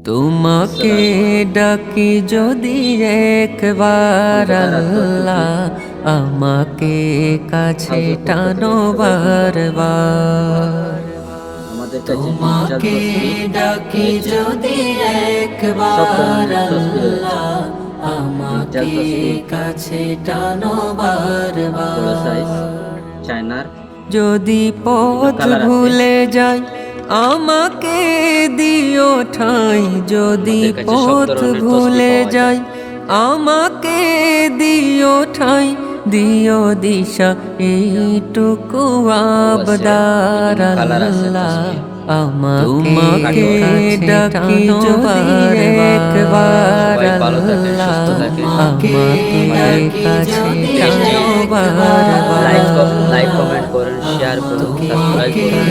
তোমাকে ডাকি যদি একবার আল্লাহ, আমাকে কাছে টানো বারবার। তোমাকে ডাকি যদি একবার আল্লাহ, আমাকে কাছে টানো বারবার। যদি পথ ভুলে যাই আমাকে দিও ঠাঁই, যদি পথ ভুলে যাই আমাকে দিও ঠাঁই, দিও দিশা এইটুকু আবদার আল্লাহ, আমাকে ডাকি যদি একবার আল্লাহ, আমাকে কাছে টানো বারবার। লাইক কমেন্ট করুন, শেয়ার করুন, সাবস্ক্রাইব করুন।